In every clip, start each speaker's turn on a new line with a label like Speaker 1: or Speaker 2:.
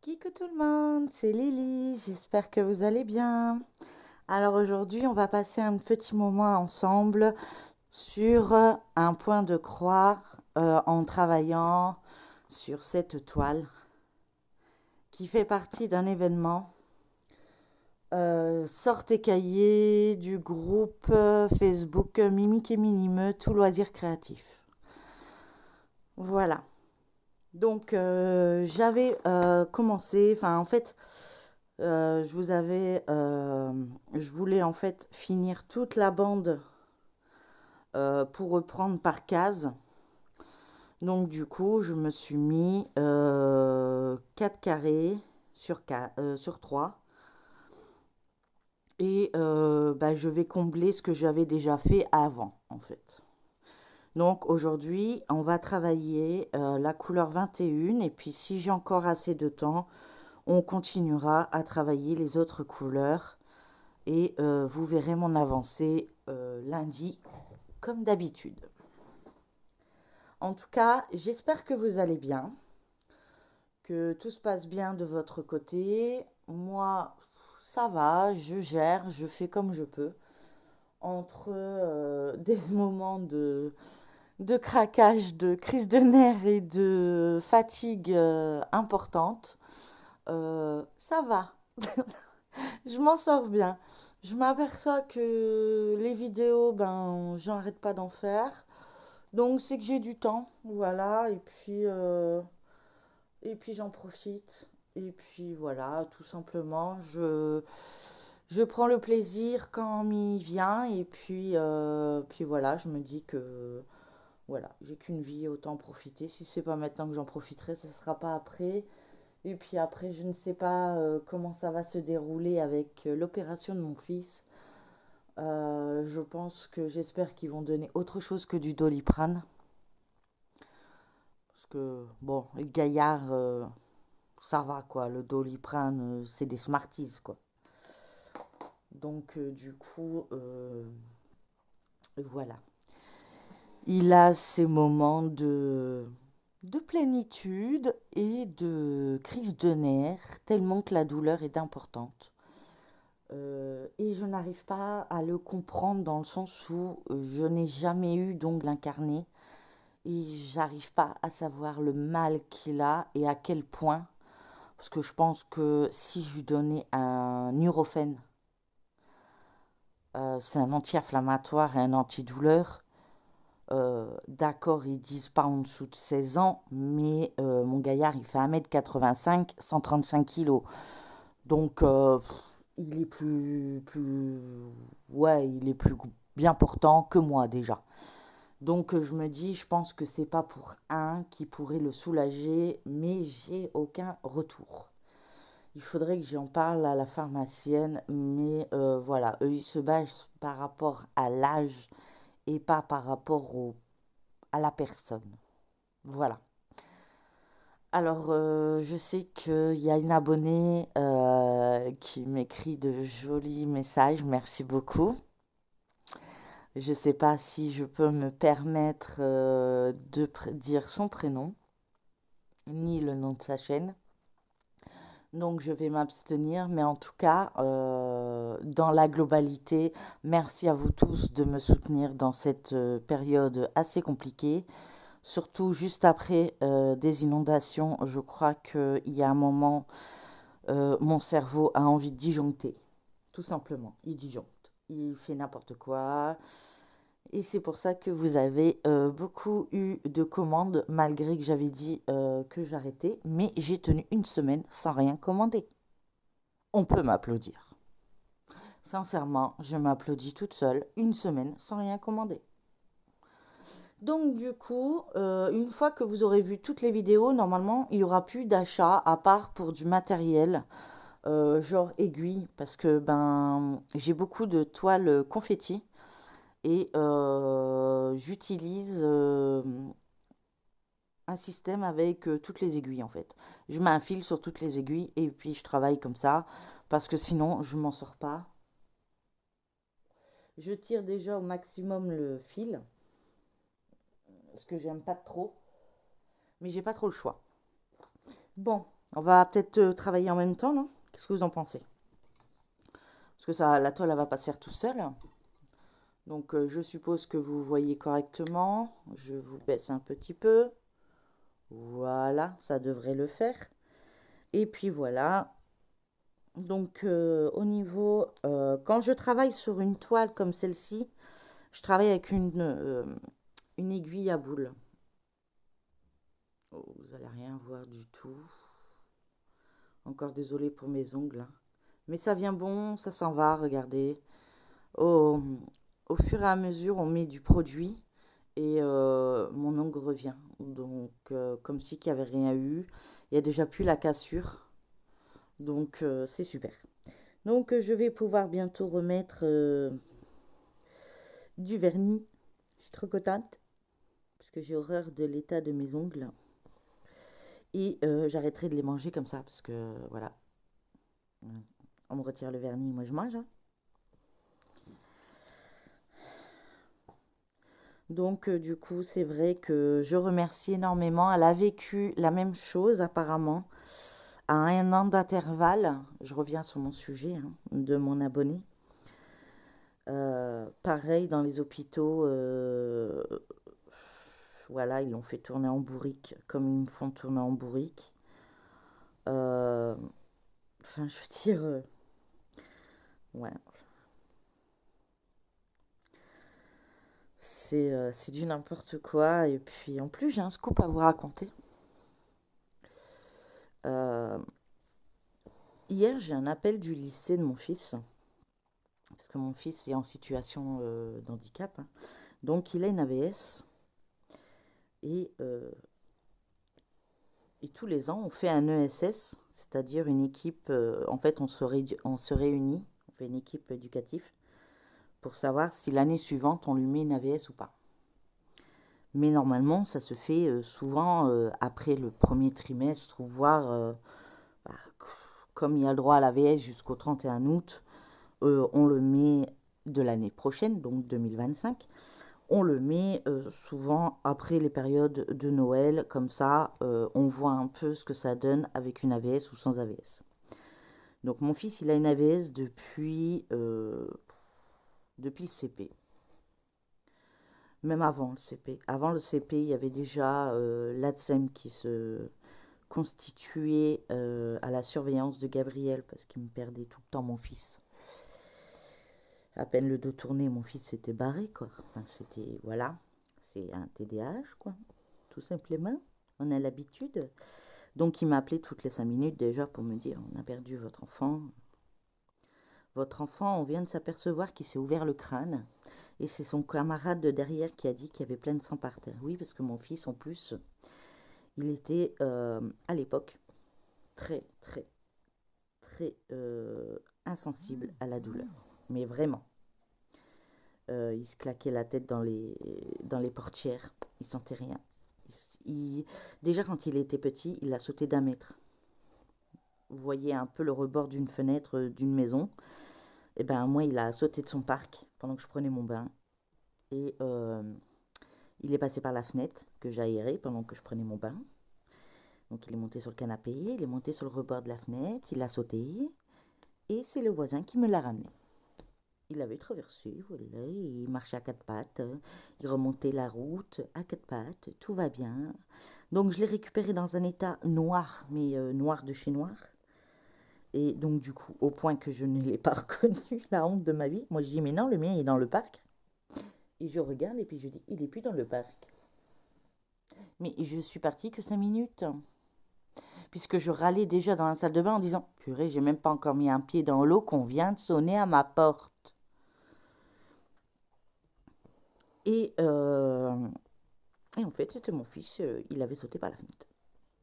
Speaker 1: Coucou tout le monde, c'est Lily, j'espère que vous allez bien. Alors aujourd'hui, on va passer un petit moment ensemble sur un point de croix en travaillant sur cette toile qui fait partie d'un événement. Sort tes cahiers du groupe Facebook Mimique et Minimeux, tout loisir créatif. Voilà. Donc j'avais commencé, enfin en fait, je voulais en fait finir toute la bande pour reprendre par case. Donc du coup, je me suis mis 4 carrés sur 3. Et je vais combler ce que j'avais déjà fait avant, en fait. Donc aujourd'hui, on va travailler la couleur 21 et puis si j'ai encore assez de temps, on continuera à travailler les autres couleurs et vous verrez mon avancée lundi comme d'habitude. En tout cas, j'espère que vous allez bien, que tout se passe bien de votre côté. Moi, ça va, je gère, je fais comme je peux. Entre des moments de craquage, de crise de nerfs et de fatigue importante, ça va. Je m'en sors bien. Je m'aperçois que les vidéos, j'arrête pas d'en faire. Donc c'est que j'ai du temps, voilà. Et puis j'en profite. Et puis voilà, tout simplement, je prends le plaisir quand m'y vient. Et puis voilà, je me dis que voilà, j'ai qu'une vie, autant en profiter. Si c'est pas maintenant que j'en profiterai, ce sera pas après. Et puis après, je ne sais pas comment ça va se dérouler avec l'opération de mon fils. Je pense que j'espère qu'ils vont donner autre chose que du Doliprane. Parce que, bon, les gaillards, ça va quoi. Le Doliprane, c'est des Smarties quoi. Donc, du coup, voilà. Il a ces moments de plénitude et de crise de nerfs, tellement que la douleur est importante. Et je n'arrive pas à le comprendre dans le sens où je n'ai jamais eu d'ongle incarné et j'arrive pas à savoir le mal qu'il a et à quel point. Parce que je pense que si je lui donnais un Nurofen, c'est un anti-inflammatoire et un antidouleur. D'accord, ils disent pas en dessous de 16 ans, mais mon gaillard, il fait 1,85 m, 135 kilos. Donc, il est ouais, il est plus bien portant que moi déjà. Donc, je me dis, je pense que c'est pas pour un qui pourrait le soulager, mais j'ai aucun retour. Il faudrait que j'en parle à la pharmacienne, mais voilà, eux, ils se basent par rapport à l'âge et pas par rapport à la personne. Voilà. Alors, je sais qu'il y a une abonnée qui m'écrit de jolis messages. Merci beaucoup. Je ne sais pas si je peux me permettre de dire son prénom, ni le nom de sa chaîne. Donc, je vais m'abstenir. Mais en tout cas, dans la globalité, merci à vous tous de me soutenir dans cette période assez compliquée. Surtout juste après des inondations, je crois qu'il y a un moment, mon cerveau a envie de disjoncter. Tout simplement, il disjoncte. Il fait n'importe quoi. Et c'est pour ça que vous avez beaucoup eu de commandes, malgré que j'avais dit que j'arrêtais. Mais j'ai tenu une semaine sans rien commander. On peut m'applaudir. Sincèrement, je m'applaudis toute seule, une semaine sans rien commander. Donc du coup, une fois que vous aurez vu toutes les vidéos, normalement, il n'y aura plus d'achat à part pour du matériel, genre aiguille, parce que j'ai beaucoup de toiles confetti et j'utilise un système avec toutes les aiguilles en fait. Je mets un fil sur toutes les aiguilles et puis je travaille comme ça, parce que sinon je m'en sors pas. Je tire déjà au maximum le fil, ce que j'aime pas trop, mais j'ai pas trop le choix. Bon, on va peut-être travailler en même temps, non? Qu'est-ce que vous en pensez? Parce que ça, la toile, elle va pas se faire tout seul. Donc, je suppose que vous voyez correctement. Je vous baisse un petit peu. Voilà, ça devrait le faire. Et puis voilà. Donc, au niveau... quand je travaille sur une toile comme celle-ci, je travaille avec une aiguille à boule. Oh, vous allez rien voir du tout. Encore désolé pour mes ongles, hein. Mais ça vient bon, ça s'en va, regardez. Au, au fur et à mesure, on met du produit et mon ongle revient. Donc, comme si qu'il n'y avait rien eu. Il n'y a déjà plus la cassure. Donc, c'est super. Donc, je vais pouvoir bientôt remettre du vernis. Je suis trop contente. Parce que j'ai horreur de l'état de mes ongles. Et j'arrêterai de les manger comme ça. Parce que, voilà. On me retire le vernis, moi je mange, hein. Donc, du coup, c'est vrai que je remercie énormément. Elle a vécu la même chose, apparemment, à un an d'intervalle. Je reviens sur mon sujet, hein, de mon abonné. Pareil, dans les hôpitaux, voilà, ils l'ont fait tourner en bourrique, comme ils me font tourner en bourrique. Enfin, je veux dire, ouais, c'est du n'importe quoi. Et puis, en plus, j'ai un scoop à vous raconter. Euh, Hier, j'ai un appel du lycée de mon fils, parce que mon fils est en situation d'handicap, hein. Donc, il a une AVS. Et, et tous les ans, on fait un ESS, c'est-à-dire une équipe, en fait, on se réunit, on fait une équipe éducative, pour savoir si l'année suivante, on lui met une AVS ou pas. Mais normalement, ça se fait souvent après le premier trimestre, ou voire, bah, comme il y a le droit à l'AVS jusqu'au 31 août, on le met de l'année prochaine, donc 2025. On le met souvent après les périodes de Noël, comme ça on voit un peu ce que ça donne avec une AVS ou sans AVS. Donc mon fils, il a une AVS depuis le CP. Même avant le CP. Avant le CP, il y avait déjà l'ATSEM qui se constituait à la surveillance de Gabriel, parce qu'il me perdait tout le temps, mon fils. À peine le dos tourné, mon fils s'était barré, quoi. Enfin, c'était, voilà, c'est un TDAH, quoi, tout simplement. On a l'habitude. Donc, il m'a appelé toutes les 5 minutes déjà pour me dire, on a perdu votre enfant. Votre enfant, on vient de s'apercevoir qu'il s'est ouvert le crâne. Et c'est son camarade de derrière qui a dit qu'il y avait plein de sang par terre. Oui, parce que mon fils, en plus, il était, à l'époque, très, très, très insensible à la douleur. Mais vraiment. Il se claquait la tête dans les portières. Il sentait rien. Déjà, quand il était petit, il a sauté d'1 mètre. Vous voyez un peu le rebord d'une fenêtre d'une maison. Et ben moi, il a sauté de son parc pendant que je prenais mon bain. Et il est passé par la fenêtre que j'aérais pendant que je prenais mon bain. Donc il est monté sur le canapé, il est monté sur le rebord de la fenêtre, il a sauté. Et c'est le voisin qui me l'a ramené. Il avait traversé, voilà, il marchait à 4 pattes, il remontait la route à 4 pattes, tout va bien. Donc je l'ai récupéré dans un état noir, mais noir de chez noir. Et donc du coup, au point que je ne l'ai pas reconnu, la honte de ma vie. Moi je dis, mais non, le mien est dans le parc. Et je regarde et puis je dis, il est plus dans le parc. Mais je suis partie que 5 minutes. Puisque je râlais déjà dans la salle de bain en disant, purée, j'ai même pas encore mis un pied dans l'eau qu'on vient de sonner à ma porte. Et en fait, c'était mon fils, il avait sauté par la fenêtre.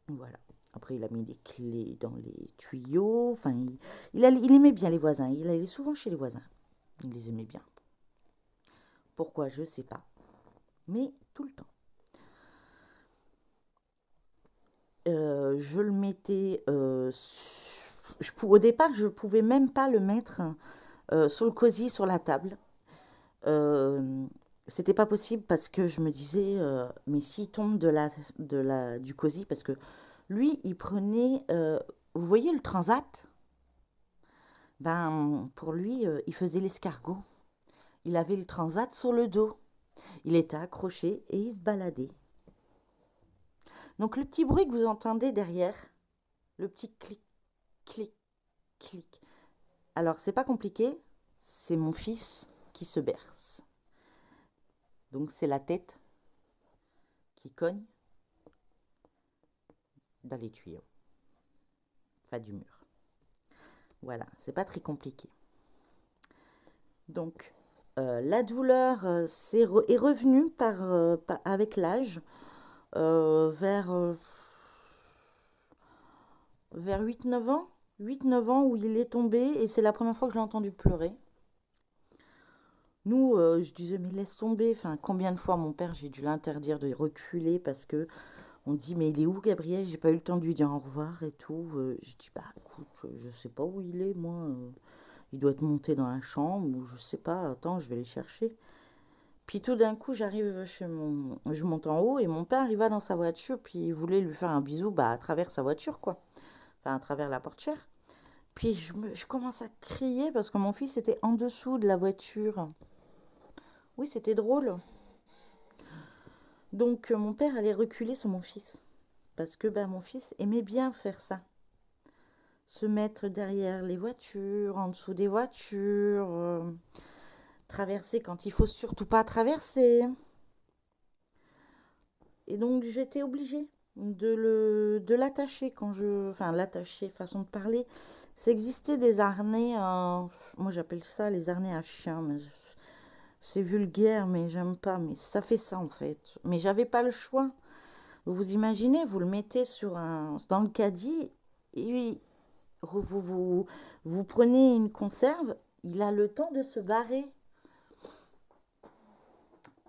Speaker 1: Voilà. Après, il a mis les clés dans les tuyaux. Enfin, il aimait bien les voisins. Il allait souvent chez les voisins. Il les aimait bien. Pourquoi, je sais pas. Mais tout le temps. Je le mettais... au départ, je pouvais même pas le mettre sur le cosy, sur la table. C'était pas possible parce que je me disais, mais s'il tombe du cosy, parce que Lui, il prenait, vous voyez le transat? Ben, pour lui, il faisait l'escargot. Il avait le transat sur le dos. Il était accroché et il se baladait. Donc le petit bruit que vous entendez derrière, le petit clic, clic, clic. Alors c'est pas compliqué, c'est mon fils qui se berce. Donc c'est la tête qui cogne dans les tuyaux, enfin du mur. Voilà, c'est pas très compliqué. Donc la douleur est revenue avec l'âge vers, vers 8-9 ans. 8-9 ans où il est tombé et c'est la première fois que je l'ai entendu pleurer. Nous, je disais, mais laisse tomber. Enfin, combien de fois mon père, j'ai dû l'interdire de reculer parce que on dit, mais il est où Gabriel? J'ai pas eu le temps de lui dire au revoir et tout. Je dis, bah écoute, je sais pas où il est, moi. Il doit être monté dans la chambre ou je sais pas. Attends, je vais les chercher. Puis tout d'un coup, j'arrive je monte en haut et mon père, il va dans sa voiture. Puis il voulait lui faire un bisou, bah à travers sa voiture, quoi. Enfin, à travers la portière. Puis je commence à crier parce que mon fils était en dessous de la voiture. Oui, c'était drôle. Donc mon père allait reculer sur mon fils. Parce que ben, mon fils aimait bien faire ça. Se mettre derrière les voitures, en dessous des voitures, traverser quand il faut surtout pas traverser. Et donc j'étais obligée de l'attacher quand je... Enfin l'attacher, façon de parler. Ça existait des harnais, moi j'appelle ça les harnais à chien, mais c'est vulgaire, mais j'aime pas. Mais ça fait ça en fait. Mais j'avais pas le choix. Vous imaginez, vous le mettez dans le caddie et vous prenez une conserve, il a le temps de se barrer.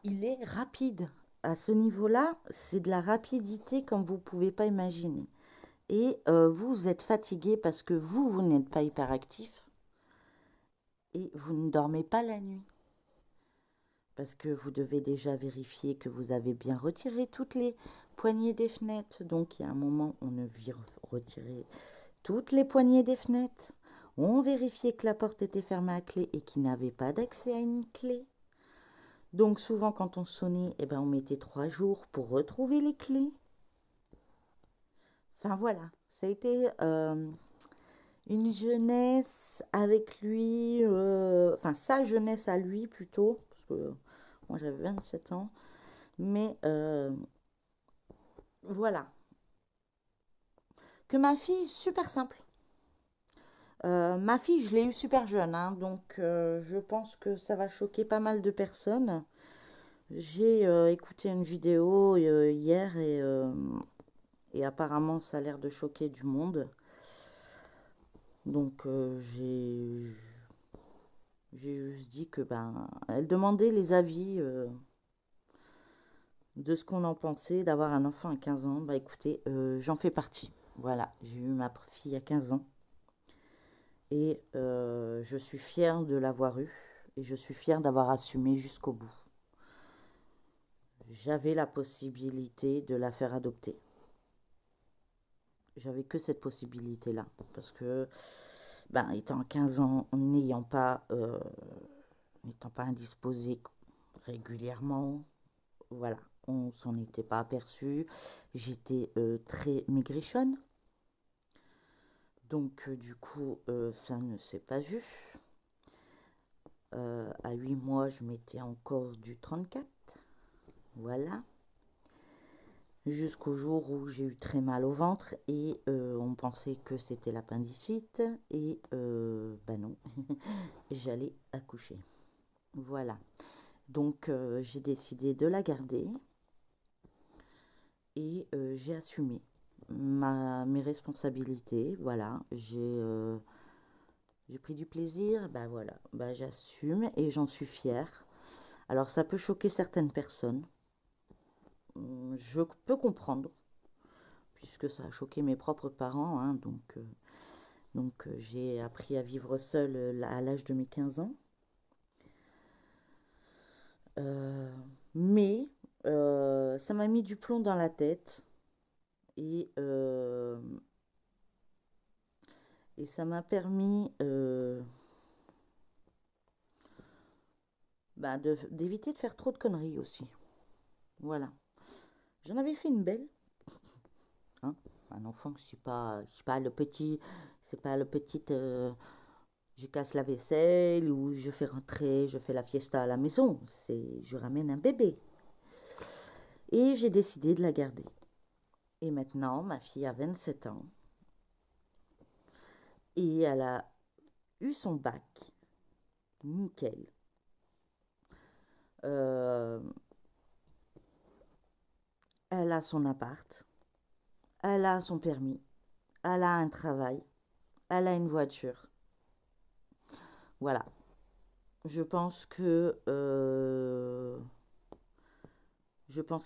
Speaker 1: Il est rapide. À ce niveau-là, c'est de la rapidité comme vous ne pouvez pas imaginer. Et vous êtes fatigué parce que vous n'êtes pas hyperactif et vous ne dormez pas la nuit. Parce que vous devez déjà vérifier que vous avez bien retiré toutes les poignées des fenêtres. Donc il y a un moment, on ne vire retirer toutes les poignées des fenêtres. On vérifiait que la porte était fermée à clé et qu'il n'avait pas d'accès à une clé. Donc souvent quand on sonnait, eh ben, on mettait 3 jours pour retrouver les clés. Enfin voilà, ça a été une jeunesse avec lui, enfin sa jeunesse à lui plutôt, parce que moi j'avais 27 ans. Mais voilà. Que ma fille, super simple. Ma fille, je l'ai eue super jeune, hein, donc je pense que ça va choquer pas mal de personnes. J'ai écouté une vidéo hier et apparemment ça a l'air de choquer du monde. Donc j'ai juste dit que ben elle demandait les avis de ce qu'on en pensait d'avoir un enfant à 15 ans. Bah écoutez, j'en fais partie. Voilà, j'ai eu ma fille à 15 ans. Et je suis fière de l'avoir eue et je suis fière d'avoir assumé jusqu'au bout. J'avais la possibilité de la faire adopter. J'avais que cette possibilité-là. Parce que, ben, étant 15 ans, n'étant pas indisposée régulièrement, voilà, on s'en était pas aperçu. J'étais très maigrichonne. Donc, du coup, ça ne s'est pas vu. À 8 mois, je mettais encore du 34. Voilà. Jusqu'au jour où j'ai eu très mal au ventre et on pensait que c'était l'appendicite. Et bah non, j'allais accoucher. Voilà. Donc j'ai décidé de la garder et j'ai assumé mes responsabilités. Voilà. J'ai pris du plaisir. Bah voilà. Bah j'assume et j'en suis fière. Alors ça peut choquer certaines personnes. Je peux comprendre, puisque ça a choqué mes propres parents, hein, donc j'ai appris à vivre seule à l'âge de mes 15 ans. Mais ça m'a mis du plomb dans la tête Et, euh, et ça m'a permis d'éviter de faire trop de conneries aussi. Voilà. J'en avais fait une belle. Hein, un enfant, je suis pas le petit, c'est pas le petit, je casse la vaisselle ou je fais rentrer, je fais la fiesta à la maison. Je ramène un bébé. Et j'ai décidé de la garder. Et maintenant, ma fille a 27 ans et elle a eu son bac. Nickel. Euh, Elle a son appart, elle a son permis, elle a un travail, elle a une voiture. Voilà. Je pense que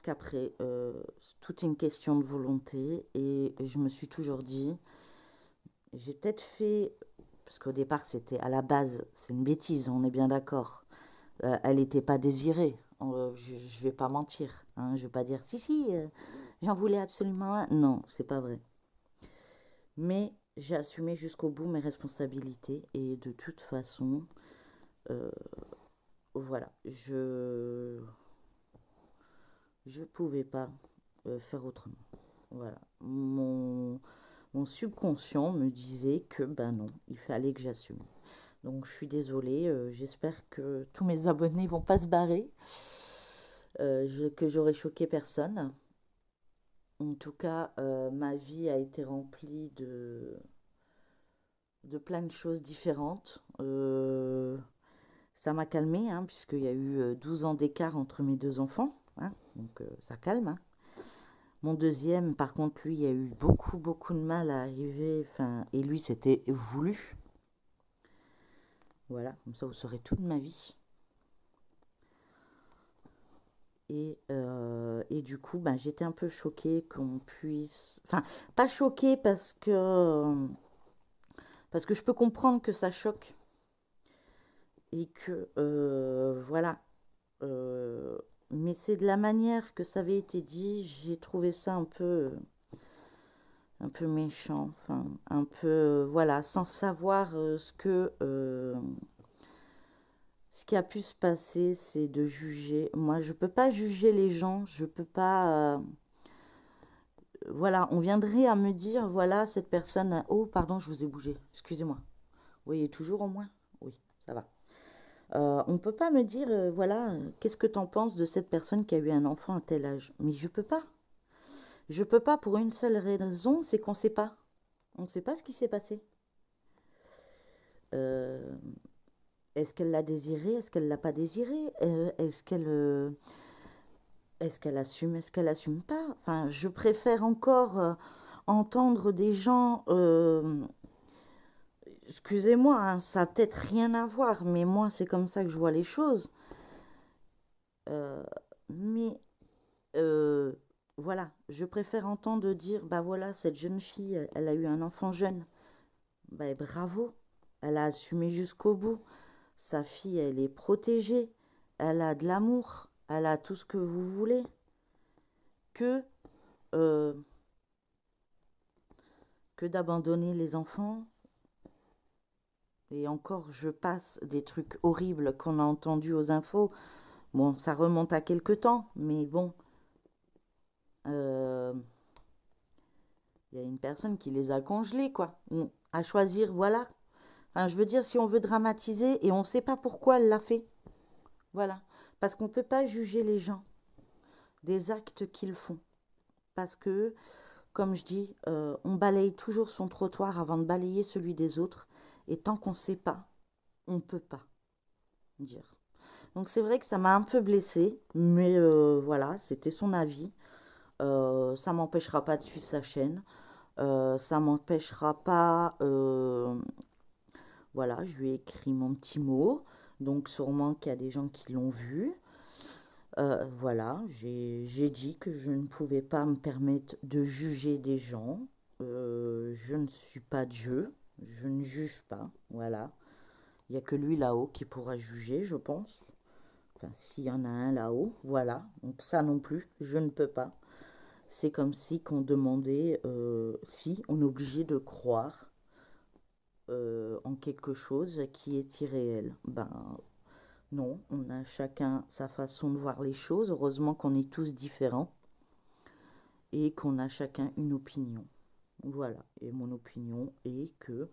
Speaker 1: qu'après, c'est toute une question de volonté. Et je me suis toujours dit, j'ai peut-être fait, parce qu'au départ, c'était à la base, c'est une bêtise, on est bien d'accord. Elle n'était pas désirée. Je ne vais pas mentir. Hein, je ne vais pas dire, si, j'en voulais absolument un. Non, c'est pas vrai. Mais j'ai assumé jusqu'au bout mes responsabilités. Et de toute façon, voilà, je pouvais pas faire autrement. Voilà. Mon subconscient me disait que ben non, il fallait que j'assume. Donc je suis désolée, j'espère que tous mes abonnés vont pas se barrer, que j'aurai choqué personne. En tout cas, ma vie a été remplie de plein de choses différentes. Ça m'a calmée, hein, puisqu'il y a eu 12 ans d'écart entre mes deux enfants. Hein, donc ça calme. Hein. Mon deuxième, par contre, lui, il a eu beaucoup, beaucoup de mal à arriver. Et lui, c'était voulu. Voilà, comme ça, vous saurez toute ma vie. Et du coup, ben, j'étais un peu choquée qu'on puisse... Enfin, pas choquée parce que je peux comprendre que ça choque. Et que, voilà. Mais c'est de la manière que ça avait été dit, j'ai trouvé ça un peu méchant. Enfin, un peu, voilà, sans savoir ce qui a pu se passer, c'est de juger. Moi, je peux pas juger les gens, je peux pas... voilà, on viendrait à me dire, voilà, cette personne... Oh, pardon, je vous ai bougé, excusez-moi. Vous voyez toujours au moins? Oui, ça va. On ne peut pas me dire, voilà, qu'est-ce que tu en penses de cette personne qui a eu un enfant à tel âge? Mais je peux pas. Je peux pas pour une seule raison, c'est qu'on ne sait pas. On ne sait pas ce qui s'est passé. Euh, Est-ce qu'elle l'a désiré? Est-ce qu'elle l'a pas désiré? Est-ce qu'elle assume? Est-ce qu'elle assume pas? Enfin, je préfère encore entendre des gens... excusez-moi, hein, ça a peut-être rien à voir, mais moi, c'est comme ça que je vois les choses. Mais euh, voilà, je préfère entendre dire, bah voilà, cette jeune fille, elle a eu un enfant jeune. Bah bravo, elle a assumé jusqu'au bout. Sa fille, elle est protégée, elle a de l'amour, elle a tout ce que vous voulez. Que, euh, que d'abandonner les enfants. Et encore, je passe des trucs horribles qu'on a entendus aux infos. Bon, ça remonte à quelque temps, mais bon, euh, il y a une personne qui les a congelés, quoi. À choisir, voilà. Enfin, je veux dire, si on veut dramatiser et on ne sait pas pourquoi elle l'a fait. Voilà. Parce qu'on ne peut pas juger les gens des actes qu'ils font. Parce que, comme je dis, on balaye toujours son trottoir avant de balayer celui des autres. Et tant qu'on ne sait pas, on ne peut pas dire. Donc c'est vrai que ça m'a un peu blessée, mais voilà, c'était son avis. Ça m'empêchera pas de suivre sa chaîne. Ça m'empêchera pas... voilà, je lui ai écrit mon petit mot. Donc sûrement qu'il y a des gens qui l'ont vu. Voilà, j'ai dit que je ne pouvais pas me permettre de juger des gens. Je ne suis pas Dieu. Je ne juge pas. Voilà. Il n'y a que lui là-haut qui pourra juger, je pense. Enfin, s'il y en a un là-haut, voilà. Donc ça non plus, je ne peux pas. c'est comme si qu'on demandait si on est obligé de croire en quelque chose qui est irréel. Ben non, on a chacun sa façon de voir les choses. Heureusement qu'on est tous différents et qu'on a chacun une opinion. Voilà, et mon opinion est que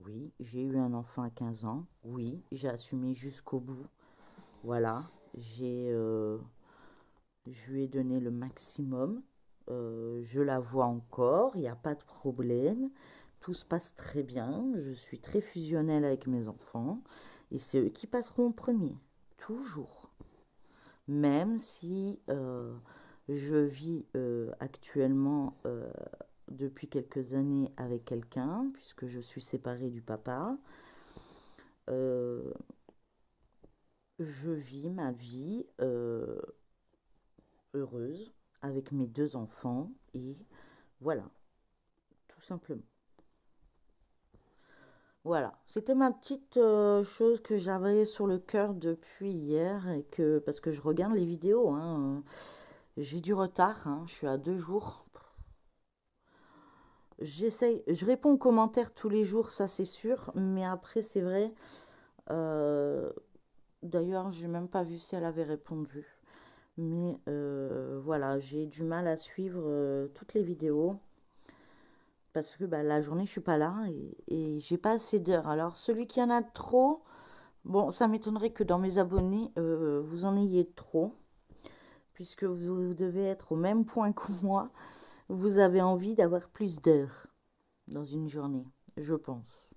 Speaker 1: oui, j'ai eu un enfant à 15 ans, oui, j'ai assumé jusqu'au bout. Voilà, je lui ai donné le maximum. Je la vois encore, il n'y a pas de problème. Tout se passe très bien. Je suis très fusionnelle avec mes enfants. Et c'est eux qui passeront en premier. Toujours. Même si je vis actuellement depuis quelques années avec quelqu'un, puisque je suis séparée du papa. Je vis ma vie heureuse avec mes 2 enfants et voilà, tout simplement. Voilà, c'était ma petite chose que j'avais sur le cœur depuis hier et que parce que je regarde les vidéos, hein, j'ai du retard, hein, je suis à 2 jours. J'essaye, je réponds aux commentaires tous les jours, ça c'est sûr, mais après c'est vrai. D'ailleurs, j'ai même pas vu si elle avait répondu. Mais voilà, j'ai du mal à suivre toutes les vidéos parce que bah, la journée, je suis pas là et j'ai pas assez d'heures. Alors, celui qui en a trop, bon, ça m'étonnerait que dans mes abonnés, vous en ayez trop, puisque vous devez être au même point que moi. Vous avez envie d'avoir plus d'heures dans une journée, je pense.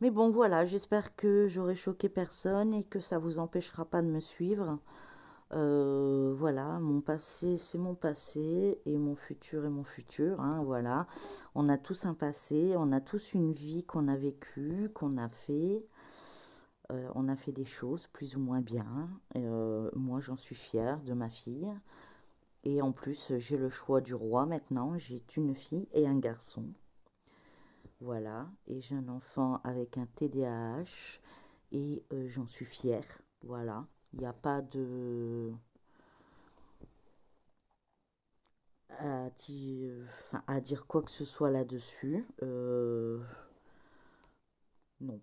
Speaker 1: Mais bon, voilà, j'espère que j'aurai choqué personne et que ça vous empêchera pas de me suivre. Voilà, mon passé, c'est mon passé et mon futur est mon futur. Hein, voilà, on a tous un passé, on a tous une vie qu'on a vécue, qu'on a fait. On a fait des choses plus ou moins bien. Moi, j'en suis fière de ma fille. Et en plus, j'ai le choix du roi maintenant. J'ai une fille et un garçon. Voilà, et j'ai un enfant avec un TDAH et j'en suis fière. Voilà, il n'y a pas de... à dire quoi que ce soit là-dessus. Non.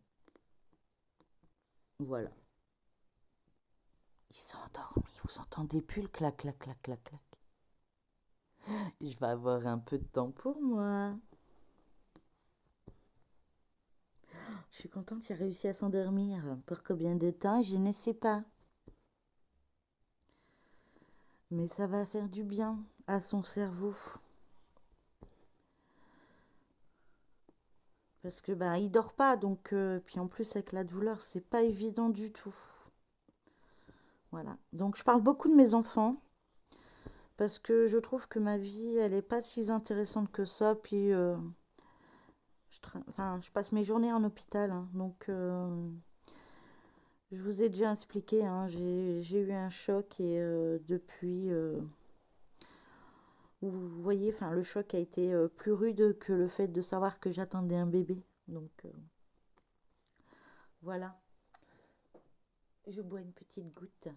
Speaker 1: Voilà. Il s'est endormi. Vous entendez plus le clac, clac, clac, clac, clac. Je vais avoir un peu de temps pour moi. Je suis contente, il a réussi à s'endormir. Pour combien de temps, je ne sais pas. Mais ça va faire du bien à son cerveau. Parce que bah il dort pas, donc puis en plus avec la douleur, c'est pas évident du tout. Voilà. Donc je parle beaucoup de mes enfants parce que je trouve que ma vie, elle est pas si intéressante que ça. Puis je passe mes journées en hôpital, hein, donc je vous ai déjà expliqué. Hein, j'ai eu un choc et depuis, vous voyez, enfin le choc a été plus rude que le fait de savoir que j'attendais un bébé. Donc voilà. Je bois une petite goutte.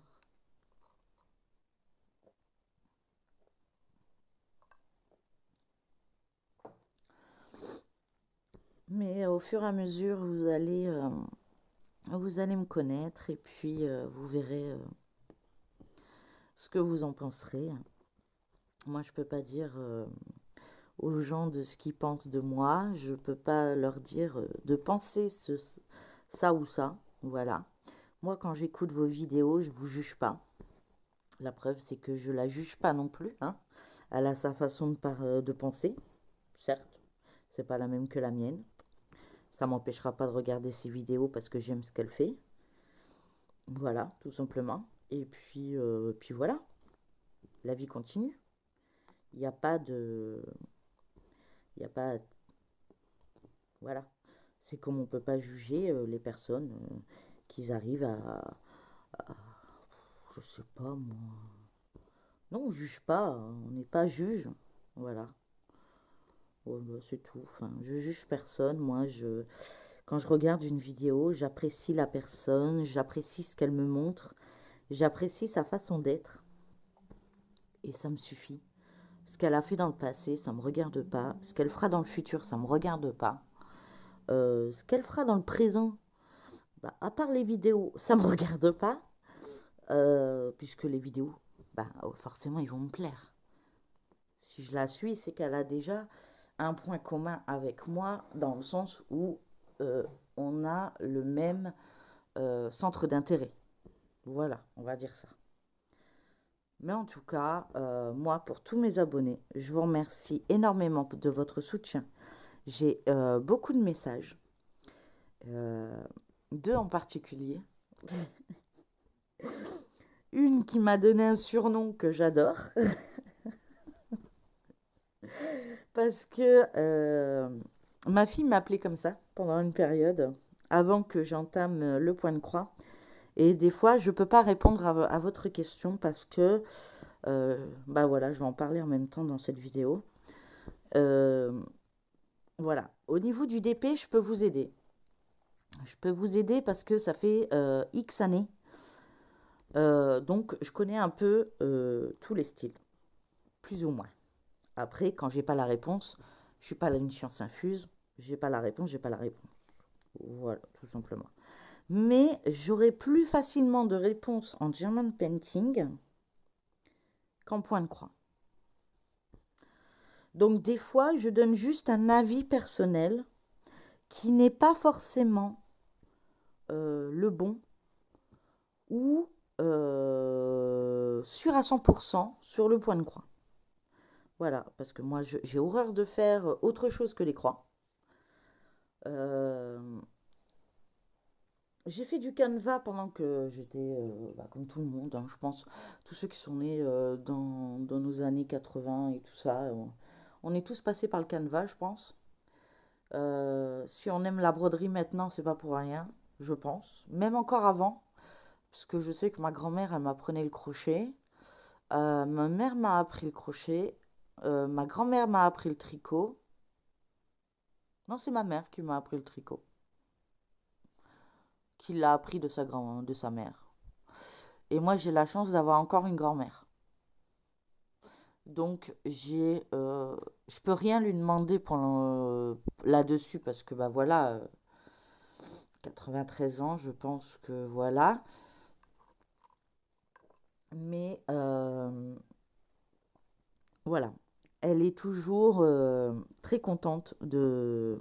Speaker 1: Mais au fur et à mesure, vous allez me connaître et puis vous verrez ce que vous en penserez. Moi, je peux pas dire aux gens de ce qu'ils pensent de moi. Je peux pas leur dire de penser ça ou ça. Voilà. Moi, quand j'écoute vos vidéos, je vous juge pas. La preuve, c'est que je la juge pas non plus. Hein. Elle a sa façon de penser, certes. C'est pas la même que la mienne. Ça m'empêchera pas de regarder ses vidéos parce que j'aime ce qu'elle fait. Voilà, tout simplement. Et puis voilà, la vie continue. Il n'y a pas de... Il n'y a pas... Voilà. C'est comme on peut pas juger les personnes qui arrivent à... Je sais pas, moi... Non, on juge pas. On n'est pas juge. Voilà. Ouais, bah, c'est tout. Enfin, je juge personne. Moi, quand je regarde une vidéo, j'apprécie la personne, j'apprécie ce qu'elle me montre, j'apprécie sa façon d'être. et ça me suffit. Ce qu'elle a fait dans le passé, ça me regarde pas. Ce qu'elle fera dans le futur, ça me regarde pas. Ce qu'elle fera dans le présent, bah, à part les vidéos, ça me regarde pas. Puisque les vidéos, bah, forcément, ils vont me plaire. Si je la suis, c'est qu'elle a déjà un point commun avec moi, dans le sens où on a le même centre d'intérêt. Voilà, on va dire ça. Mais en tout cas, moi, pour tous mes abonnés, je vous remercie énormément de votre soutien. J'ai beaucoup de messages, deux en particulier. Une qui m'a donné un surnom que j'adore, parce que ma fille m'appelait comme ça pendant une période, avant que j'entame le point de croix. Et des fois, je ne peux pas répondre à votre question parce que, bah voilà, je vais en parler en même temps dans cette vidéo. Voilà, au niveau du DP, je peux vous aider. Je peux vous aider parce que ça fait X années. Donc, je connais un peu tous les styles, plus ou moins. Après, quand j'ai pas la réponse, je suis pas là une science infuse. J'ai pas la réponse, j'ai pas la réponse. Voilà, tout simplement. Mais j'aurai plus facilement de réponses en German Painting qu'en point de croix. Donc, des fois, je donne juste un avis personnel qui n'est pas forcément le bon ou sûr à 100% sur le point de croix. Voilà, parce que moi, j'ai horreur de faire autre chose que les croix. J'ai fait du Canva pendant que j'étais, comme tout le monde, hein, je pense, tous ceux qui sont nés dans nos années 80 et tout ça, on est tous passés par le Canva, je pense. Si on aime la broderie maintenant, c'est pas pour rien, je pense. Même encore avant, parce que je sais que ma grand-mère, elle m'apprenait le crochet. Ma mère m'a appris le crochet. Ma grand-mère m'a appris le tricot. Non, c'est ma mère qui m'a appris le tricot. Qui l'a appris de sa mère. Et moi, j'ai la chance d'avoir encore une grand-mère. Donc, je peux rien lui demander là-dessus parce que, bah voilà, 93 ans, je pense que voilà. Mais voilà, elle est toujours très contente de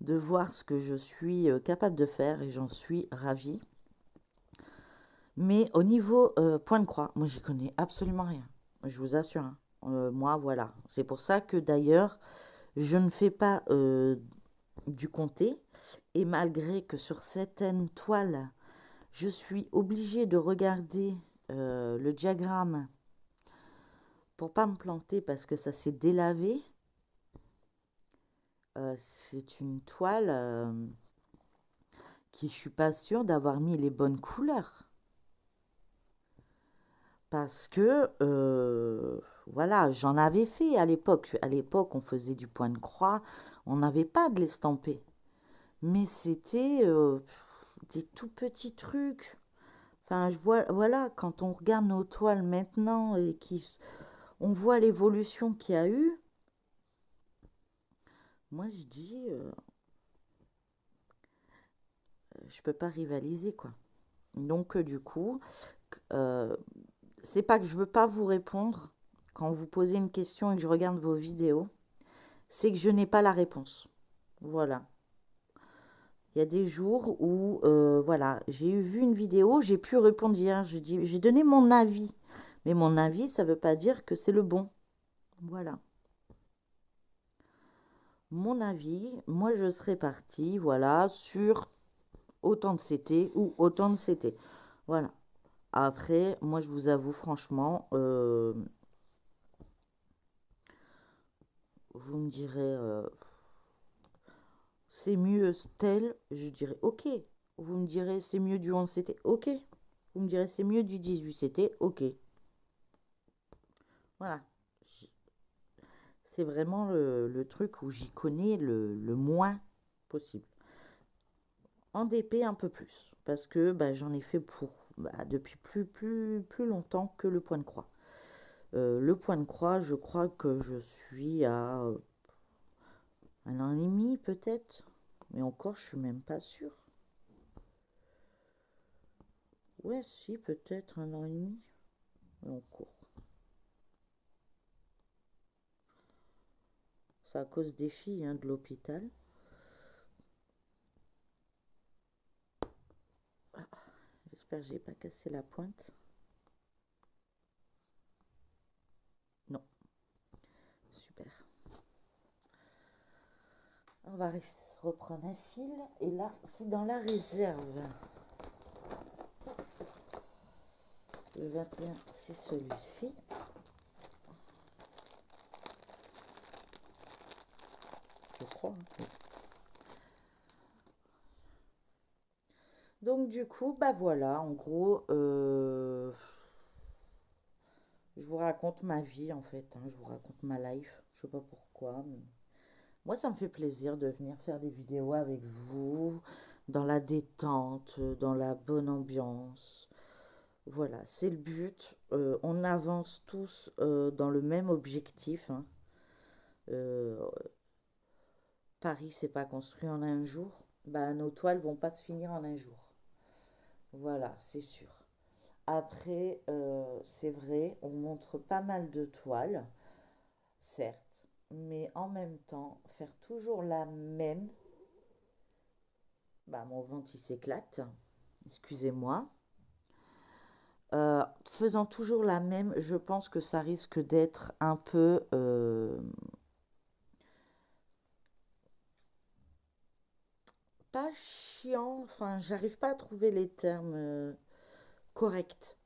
Speaker 1: voir ce que je suis capable de faire et j'en suis ravie. Mais au niveau point de croix, moi j'y connais absolument rien, je vous assure, hein. Moi voilà, c'est pour ça que d'ailleurs je ne fais pas du comté et malgré que sur certaines toiles je suis obligée de regarder le diagramme pour pas me planter parce que ça s'est délavé. C'est une toile qui je suis pas sûre d'avoir mis les bonnes couleurs. Parce que, voilà, j'en avais fait à l'époque. À l'époque, on faisait du point de croix. On n'avait pas de l'estampé. Mais c'était des tout petits trucs. Enfin, voilà, quand on regarde nos toiles maintenant et on voit l'évolution qu'il y a eu, moi je dis, je peux pas rivaliser, quoi. Donc, du coup, euh, c'est pas que je veux pas vous répondre quand vous posez une question et que je regarde vos vidéos, c'est que je n'ai pas la réponse. Voilà. Il y a des jours où, voilà, j'ai vu une vidéo, j'ai pu répondre hier, j'ai donné mon avis. Mais mon avis, ça ne veut pas dire que c'est le bon. Voilà. Mon avis, moi je serais partie, voilà, sur autant de CT ou autant de CT. Voilà. Après, moi je vous avoue franchement, vous me direz, c'est mieux tel, je dirais ok. Vous me direz c'est mieux du 11 CT, ok. Vous me direz c'est mieux du 18 CT, ok. Voilà. C'est vraiment le truc où j'y connais le moins possible. En DP un peu plus, parce que bah, j'en ai fait depuis plus longtemps que le point de croix. Le point de croix, je crois que je suis à 1 an et demi peut-être. Mais encore, je suis même pas sûre. Ouais, si, peut-être 1 an et demi. En cours. C'est à cause des filles hein, de l'hôpital. J'espère que j'ai pas cassé la pointe. Non. Super. On va reprendre un fil. Et là, c'est dans la réserve. Le 21, c'est celui-ci. Je crois. Hein. Donc du coup, bah voilà, en gros, je vous raconte ma vie en fait, hein, je vous raconte ma life, je sais pas pourquoi, mais moi ça me fait plaisir de venir faire des vidéos avec vous, dans la détente, dans la bonne ambiance. Voilà, c'est le but. On avance tous dans le même objectif. Hein. Euh, Paris, c'est pas construit en un jour. Bah, nos toiles vont pas se finir en un jour. Voilà, c'est sûr. Après, c'est vrai, on montre pas mal de toiles, certes, mais en même temps, faire toujours la même. Bah, mon ventre, il s'éclate. Excusez-moi. Faisant toujours la même, je pense que ça risque d'être un peu pas chiant, enfin, j'arrive pas à trouver les termes corrects.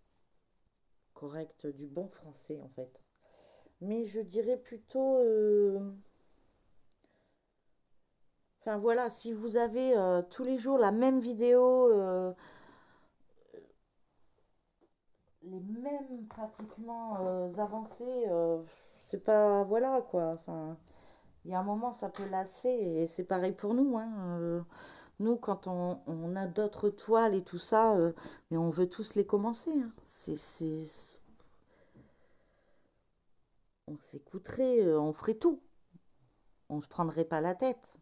Speaker 1: Corrects du bon français, en fait. Mais je dirais plutôt enfin voilà, si vous avez tous les jours la même vidéo, les mêmes pratiquement avancées, c'est pas voilà quoi. Enfin, il y a un moment ça peut lasser et c'est pareil pour nous. Hein, nous quand on a d'autres toiles et tout ça, mais on veut tous les commencer. Hein. On s'écouterait, on ferait tout. On se prendrait pas la tête.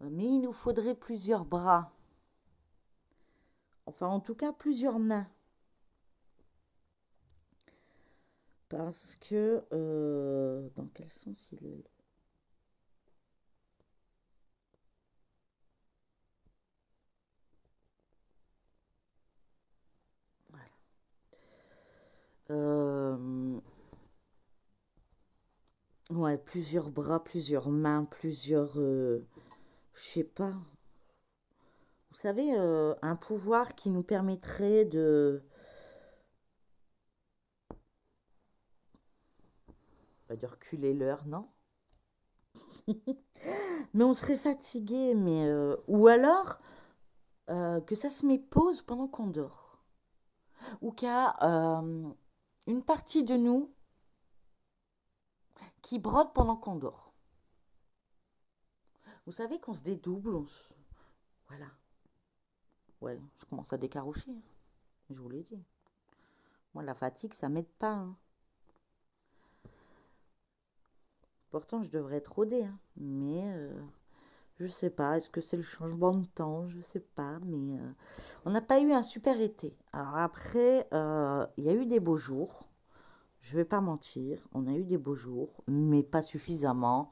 Speaker 1: Mais il nous faudrait plusieurs bras. Enfin en tout cas plusieurs mains. Parce que, dans quel sens il est? Euh, ouais, plusieurs bras, plusieurs mains, plusieurs, je sais pas. Vous savez, un pouvoir qui nous permettrait on va dire reculer l'heure, non? Mais on serait fatigué, mais ou alors que ça se met pause pendant qu'on dort, ou qu'il y a une partie de nous qui brode pendant qu'on dort. Vous savez qu'on se dédouble, voilà. Ouais, je commence à décarocher, hein, je vous l'ai dit. Moi, la fatigue, ça m'aide pas. Hein. Pourtant, je devrais être rodée, hein, mais je sais pas. Est-ce que c'est le changement de temps? Je sais pas, mais on n'a pas eu un super été. Alors après, il y a eu des beaux jours. Je vais pas mentir, on a eu des beaux jours, mais pas suffisamment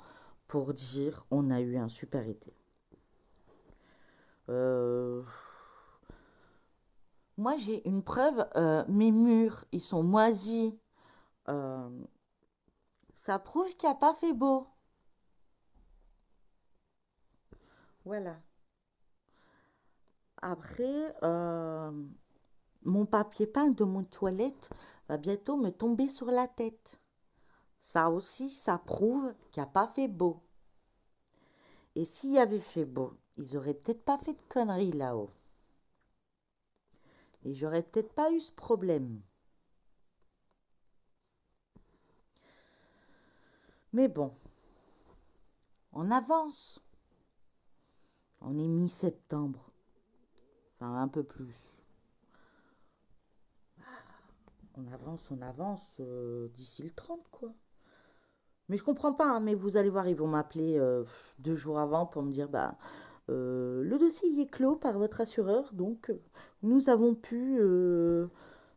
Speaker 1: pour dire on a eu un super été. Euh, Moi, j'ai une preuve. Mes murs, ils sont moisis. Euh, Ça prouve qu'il n'y a pas fait beau. Voilà. Après, mon papier peint de mon toilette va bientôt me tomber sur la tête. Ça aussi, ça prouve qu'il n'y a pas fait beau. Et s'il y avait fait beau, ils auraient peut-être pas fait de conneries là-haut. Et j'aurais peut-être pas eu ce problème. Mais bon, on avance. On est mi-septembre. Enfin, un peu plus. on avance d'ici le 30, quoi. Mais je comprends pas, hein, mais vous allez voir, ils vont m'appeler 2 jours avant pour me dire, bah, le dossier y est clos par votre assureur, donc nous avons pu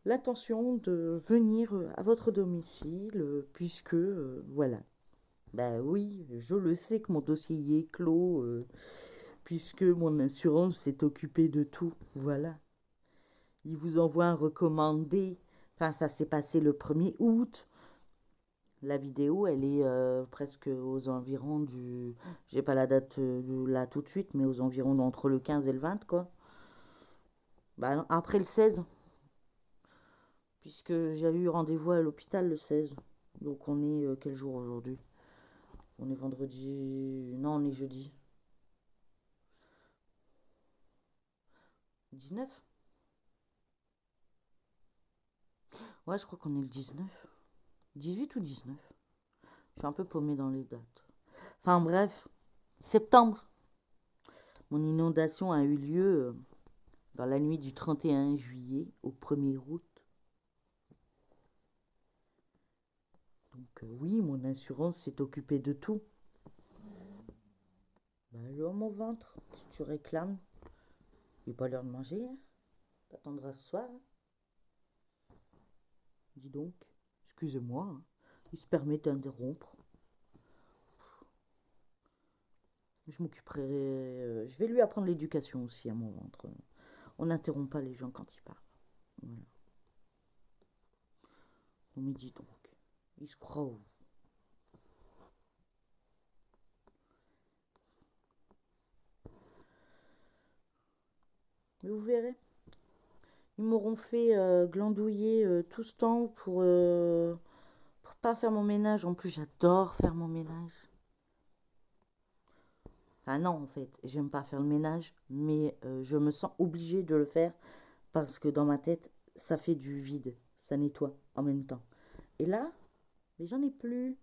Speaker 1: l'intention de venir à votre domicile, puisque, voilà. Bah oui, je le sais que mon dossier y est clos, puisque mon assurance s'est occupée de tout, voilà. Il vous envoie un recommandé, enfin ça s'est passé le 1er août. La vidéo, elle est presque aux environs du... J'ai pas la date là tout de suite, mais aux environs d'entre le 15 et le 20, quoi. Bah, après le 16, puisque j'ai eu rendez-vous à l'hôpital le 16. Donc on est quel jour aujourd'hui? On est vendredi... Non, on est jeudi. 19. Ouais, je crois qu'on est le 19. 18 ou 19. Je suis un peu paumée dans les dates. Enfin bref, septembre. Mon inondation a eu lieu dans la nuit du 31 juillet au 1er août. Donc oui, mon assurance s'est occupée de tout. Bah alors mon ventre, si tu réclames, il n'est pas l'heure de manger, hein. T'attendras ce soir, hein. Dis donc, excusez-moi, hein. Il se permet d'interrompre. Je m'occuperai, je vais lui apprendre l'éducation aussi à mon ventre. On n'interrompt pas les gens quand ils parlent. Voilà. On me dit donc, il se croit où? Mais vous verrez, ils m'auront fait glandouiller tout ce temps pour pas faire mon ménage. En plus, j'adore faire mon ménage. Enfin non, en fait, j'aime pas faire le ménage, mais je me sens obligée de le faire parce que dans ma tête, ça fait du vide, ça nettoie en même temps. Et là, mais j'en ai plus,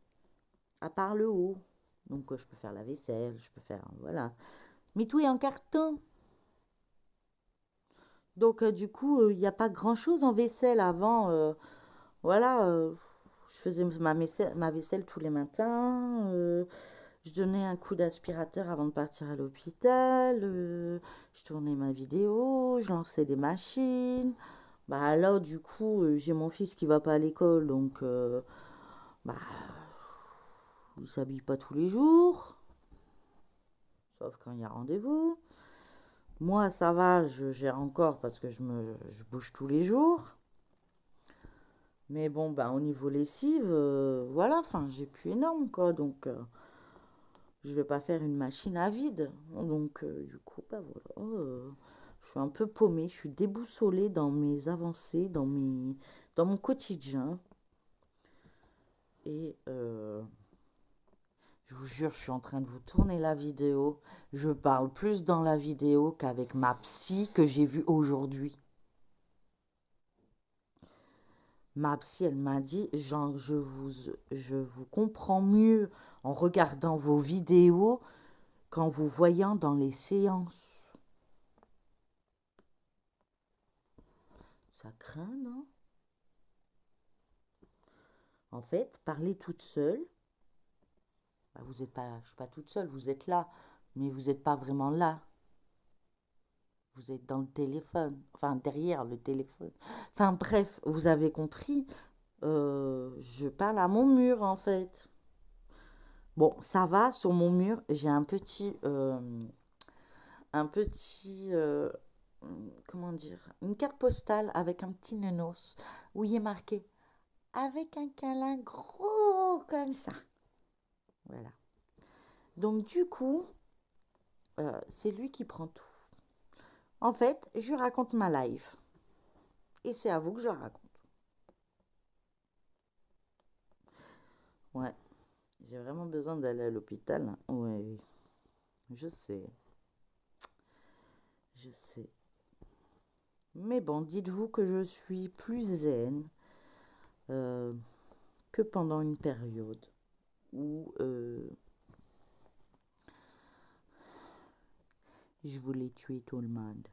Speaker 1: à part le haut. Donc je peux faire la vaisselle, je peux faire, voilà. Mais tout est en carton. Donc du coup, il n'y a pas grand-chose en vaisselle avant. Voilà, je faisais ma vaisselle tous les matins. Je donnais un coup d'aspirateur avant de partir à l'hôpital. Je tournais ma vidéo, je lançais des machines. Bah là, du coup, j'ai mon fils qui va pas à l'école, donc bah, il s'habille pas tous les jours, sauf quand il y a rendez-vous. Moi, ça va, je gère encore parce que je bouge tous les jours. Mais bon, bah, au niveau lessive, voilà, enfin, j'ai plus énorme, quoi, donc je vais pas faire une machine à vide. Donc, du coup, bah voilà, je suis un peu paumée, je suis déboussolée dans mes avancées, dans mon quotidien. Et je vous jure, je suis en train de vous tourner la vidéo. Je parle plus dans la vidéo qu'avec ma psy que j'ai vue aujourd'hui. Ma psy, elle m'a dit, genre, je vous comprends mieux en regardant vos vidéos qu'en vous voyant dans les séances. Ça craint, non? En fait, parler toute seule, bah, vous êtes pas, je suis pas toute seule, vous êtes là, mais vous n'êtes pas vraiment là. Vous êtes dans le téléphone, enfin derrière le téléphone. Enfin bref, vous avez compris, je parle à mon mur en fait. Bon, ça va, sur mon mur, j'ai comment dire, une carte postale avec un petit nounours où il est marqué avec un câlin gros comme ça. Voilà. Donc du coup, c'est lui qui prend tout. En fait, je raconte ma life. Et c'est à vous que je raconte. Ouais, j'ai vraiment besoin d'aller à l'hôpital, hein. Ouais, je sais. Je sais. Mais bon, dites-vous que je suis plus zen euh, que pendant une période où je voulais tuer tout le monde.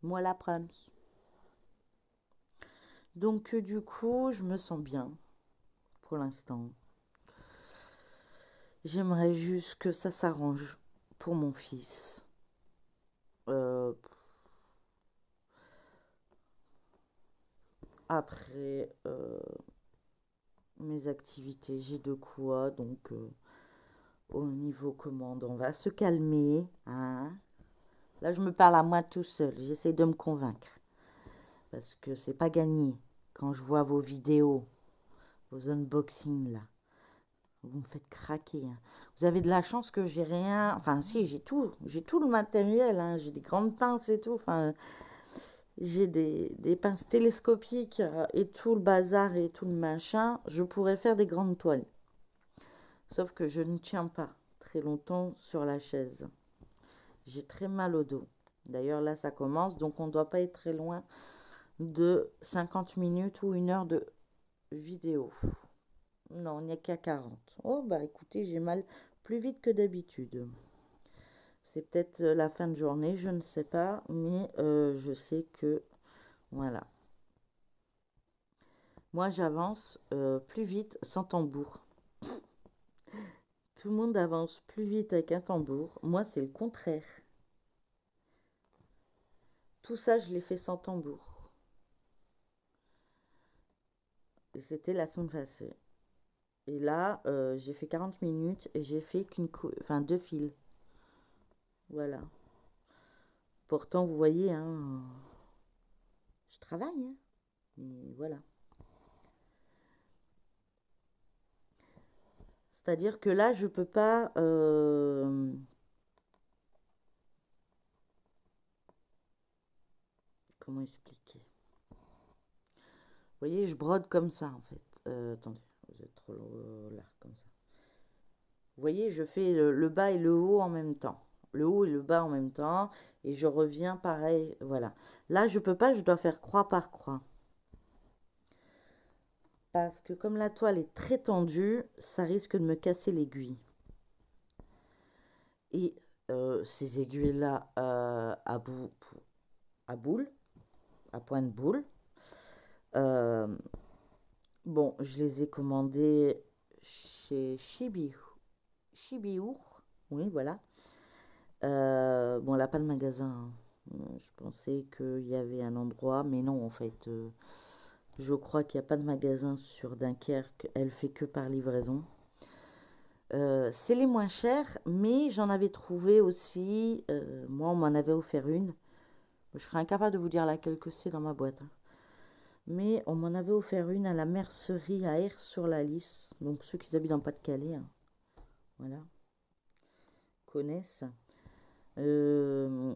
Speaker 1: Moi la preuve. Donc du coup, je me sens bien pour l'instant. J'aimerais juste que ça s'arrange pour mon fils. Euh, après mes activités, j'ai de quoi, donc au niveau commande, on va se calmer, hein. Là, je me parle à moi tout seul, j'essaie de me convaincre, parce que c'est pas gagné. Quand je vois vos vidéos, vos unboxings là, vous me faites craquer, hein. Vous avez de la chance que j'ai rien, enfin si, j'ai tout le matériel, hein. J'ai des grandes pinces et tout, enfin j'ai des pinces télescopiques et tout le bazar et tout le machin. Je pourrais faire des grandes toiles. Sauf que je ne tiens pas très longtemps sur la chaise. J'ai très mal au dos. D'ailleurs, là, ça commence, donc on ne doit pas être très loin de 50 minutes ou 1 heure de vidéo. Non, on n'est qu'à 40. Oh, bah écoutez, j'ai mal plus vite que d'habitude. C'est peut-être la fin de journée, je ne sais pas, mais je sais que, voilà. Moi, j'avance plus vite sans tambour. Tout le monde avance plus vite avec un tambour. Moi, c'est le contraire. Tout ça, je l'ai fait sans tambour. Et c'était la semaine passée. Et là, j'ai fait 40 minutes et j'ai fait enfin 2 fils. Voilà. Pourtant, vous voyez, hein, je travaille, hein, mais voilà. C'est-à-dire que là, je peux pas... comment expliquer? Vous voyez, je brode comme ça, en fait. Attendez, vous êtes trop là, comme ça. Vous voyez, je fais le bas et le haut en même temps. Le haut et le bas en même temps. Et je reviens pareil, voilà. Là, je peux pas, je dois faire croix par croix. Parce que comme la toile est très tendue, ça risque de me casser l'aiguille. Et ces aiguilles-là à boule, à point de boule, bon, je les ai commandées chez Chibiour. Oui, voilà. Bon, elle n'a pas de magasin, hein. Je pensais qu'il y avait un endroit, mais non, en fait. Je crois qu'il n'y a pas de magasin sur Dunkerque. Elle fait que par livraison. C'est les moins chers, mais j'en avais trouvé aussi. Moi, on m'en avait offert une. Je serais incapable de vous dire laquelle que c'est dans ma boîte, hein. Mais on m'en avait offert une à la mercerie à Aire-sur-la-Lys. Donc ceux qui habitent dans Pas-de-Calais, hein, voilà, connaissent. Euh,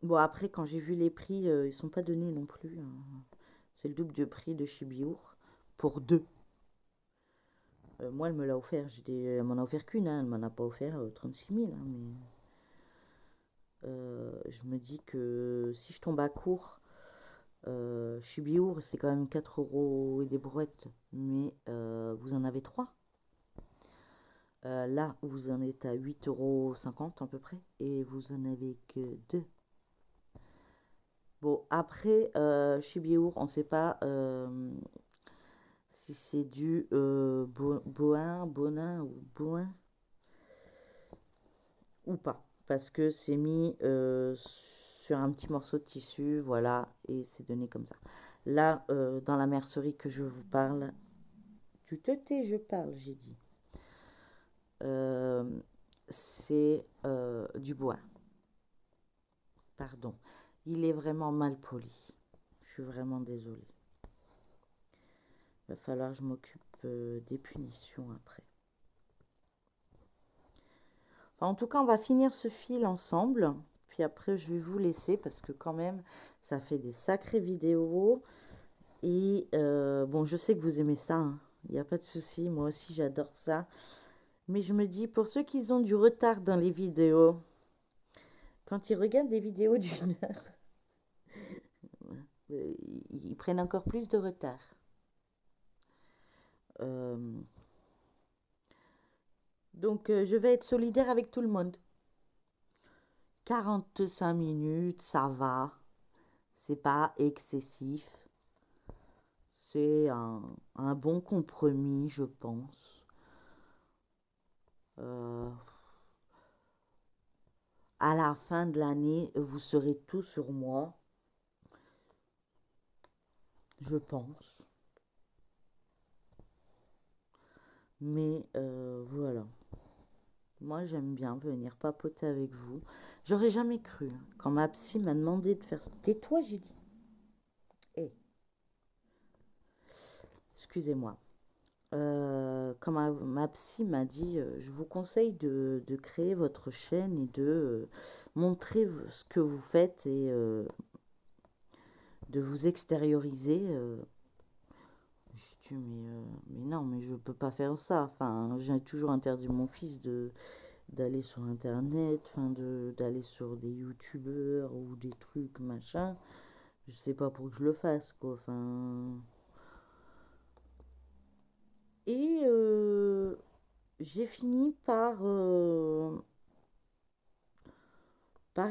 Speaker 1: Bon, après, quand j'ai vu les prix, ils sont pas donnés non plus, hein. C'est le double du prix de chez Biour pour deux. Moi, elle me l'a offert. Elle m'en a offert qu'une, hein. Elle m'en a pas offert 36 000, hein, mais je me dis que si je tombe à court, chez Biour, c'est quand même 4 euros et des brouettes, mais vous en avez 3. Là, vous en êtes à 8,50 € à peu près, et vous en avez que 2. Bon, après, chez Biour, on ne sait pas si c'est du bonin ou boin ou pas. Parce que c'est mis sur un petit morceau de tissu, voilà, et c'est donné comme ça. Là, dans la mercerie que je vous parle, tu te tais, je parle, j'ai dit. C'est du bois. Pardon. Il est vraiment mal poli. Je suis vraiment désolée. Il va falloir que je m'occupe des punitions après. Enfin, en tout cas, on va finir ce fil ensemble. Puis après, je vais vous laisser parce que quand même, ça fait des sacrées vidéos. Et bon, je sais que vous aimez ça, hein. Il n'y a pas de souci. Moi aussi, j'adore ça. Mais je me dis, pour ceux qui ont du retard dans les vidéos, quand ils regardent des vidéos d'1 heure, ils prennent encore plus de retard. Donc, je vais être solidaire avec tout le monde. 45 minutes, ça va. C'est pas excessif. C'est un bon compromis, je pense. Euh, à la fin de l'année, vous serez tout sur moi, je pense. Mais voilà. Moi, j'aime bien venir papoter avec vous. J'aurais jamais cru, hein. Quand ma psy m'a demandé de faire ça. Tais-toi, j'ai dit. Eh, excusez-moi. Quand ma psy m'a dit, je vous conseille de créer votre chaîne et de montrer ce que vous faites et de vous extérioriser. Je dis, mais non, mais je peux pas faire ça. Enfin, j'ai toujours interdit mon fils d'aller sur Internet, enfin, d'aller sur des youtubeurs ou des trucs, machin. Je sais pas pour que je le fasse, quoi. Enfin. Et j'ai fini par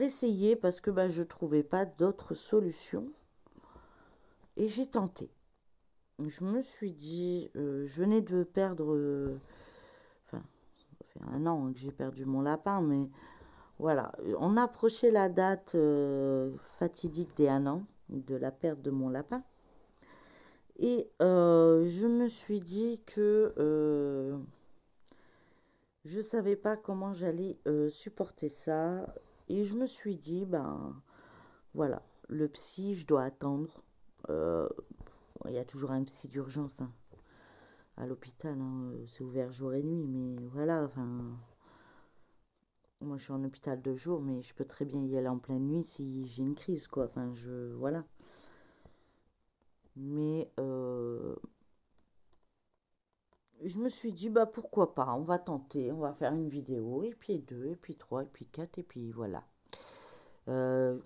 Speaker 1: essayer parce que bah, je trouvais pas d'autres solutions. Et j'ai tenté. Je me suis dit, je venais de perdre. Enfin, ça fait 1 an que j'ai perdu mon lapin, mais voilà. On approchait la date fatidique des 1 an de la perte de mon lapin. Et je me suis dit que je savais pas comment j'allais supporter ça. Et je me suis dit, ben voilà, le psy, je dois attendre. Euh, il y a toujours un psy d'urgence, hein, à l'hôpital, hein, c'est ouvert jour et nuit, mais voilà, enfin, moi je suis en hôpital de jour, mais je peux très bien y aller en pleine nuit si j'ai une crise, quoi. Enfin, voilà. Mais je me suis dit, bah pourquoi pas, on va tenter, on va faire une vidéo, et puis deux, et puis trois, et puis quatre, et puis voilà. Euh,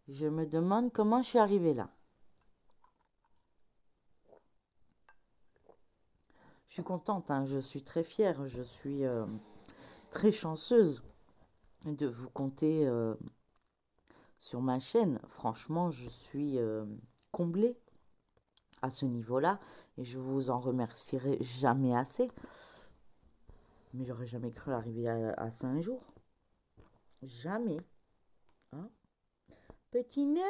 Speaker 1: je me demande comment je suis arrivée là. Je suis contente, hein, je suis très fière, je suis très chanceuse de vous compter sur ma chaîne. Franchement, je suis comblée à ce niveau-là et je vous en remercierai jamais assez. Mais j'aurais jamais cru arriver à ça un jour. Jamais. Hein? Petit nœud,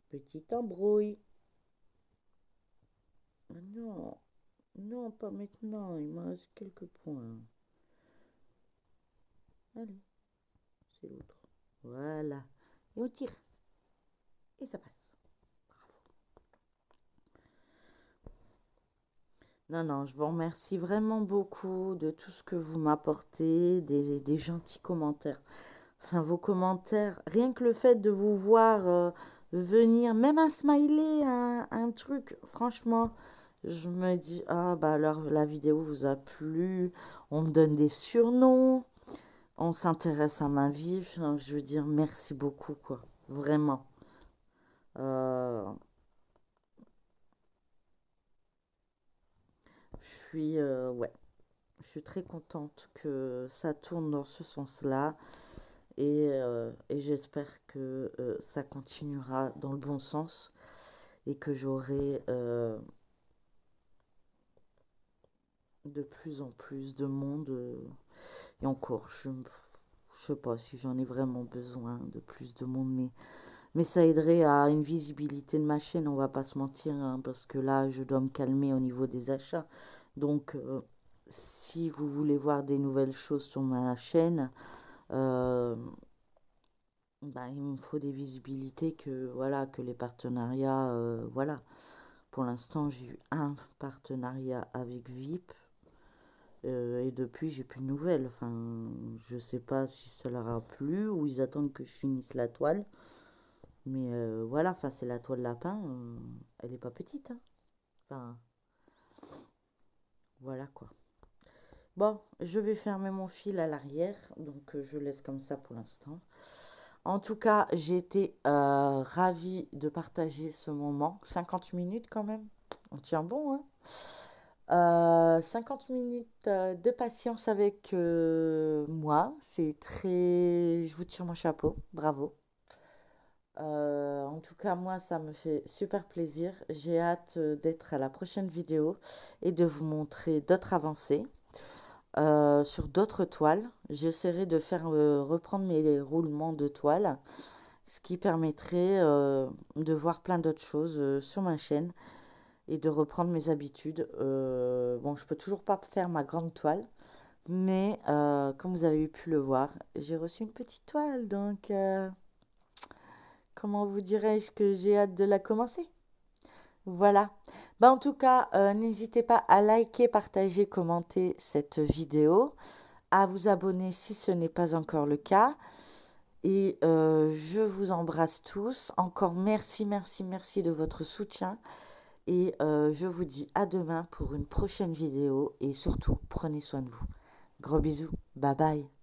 Speaker 1: petite embrouille. Non, non, pas maintenant. Il me reste quelques points. Allez, c'est l'autre. Voilà. Et on tire. Et ça passe. Non, non, je vous remercie vraiment beaucoup de tout ce que vous m'apportez, des gentils commentaires. Enfin, vos commentaires, rien que le fait de vous voir venir, même un smiley, un truc, franchement, je me dis, ah bah alors la vidéo vous a plu, on me donne des surnoms, on s'intéresse à ma vie, enfin, je veux dire merci beaucoup, quoi, vraiment. Euh, ouais, je suis très contente que ça tourne dans ce sens-là. Et j'espère que ça continuera dans le bon sens et que j'aurai de plus en plus de monde. Et encore, je sais pas si j'en ai vraiment besoin de plus de monde, mais ça aiderait à une visibilité de ma chaîne, on va pas se mentir, hein, parce que là, je dois me calmer au niveau des achats. Donc, si vous voulez voir des nouvelles choses sur ma chaîne, euh, bah, il me faut des visibilités voilà, que les partenariats, voilà. Pour l'instant, j'ai eu un partenariat avec VIP et depuis, j'ai plus de nouvelles. Enfin, je sais pas si ça leur a plu ou ils attendent que je finisse la toile. Mais voilà, enfin, c'est la toile lapin, elle est pas petite, hein. Enfin, voilà quoi. Bon, je vais fermer mon fil à l'arrière, donc je laisse comme ça pour l'instant. En tout cas, j'ai été ravie de partager ce moment. 50 minutes quand même. On tient bon, hein. 50 minutes de patience avec moi. C'est très... Je vous tire mon chapeau. Bravo. En tout cas, moi, ça me fait super plaisir. J'ai hâte d'être à la prochaine vidéo et de vous montrer d'autres avancées sur d'autres toiles. J'essaierai de faire reprendre mes roulements de toile, ce qui permettrait de voir plein d'autres choses sur ma chaîne et de reprendre mes habitudes. Bon, je peux toujours pas faire ma grande toile, mais comme vous avez pu le voir, j'ai reçu une petite toile, donc comment vous dirais-je que j'ai hâte de la commencer. Voilà. En tout cas, n'hésitez pas à liker, partager, commenter cette vidéo, à vous abonner si ce n'est pas encore le cas. Et je vous embrasse tous. Encore merci, merci, merci de votre soutien. Et je vous dis à demain pour une prochaine vidéo. Et surtout, prenez soin de vous. Gros bisous. Bye bye.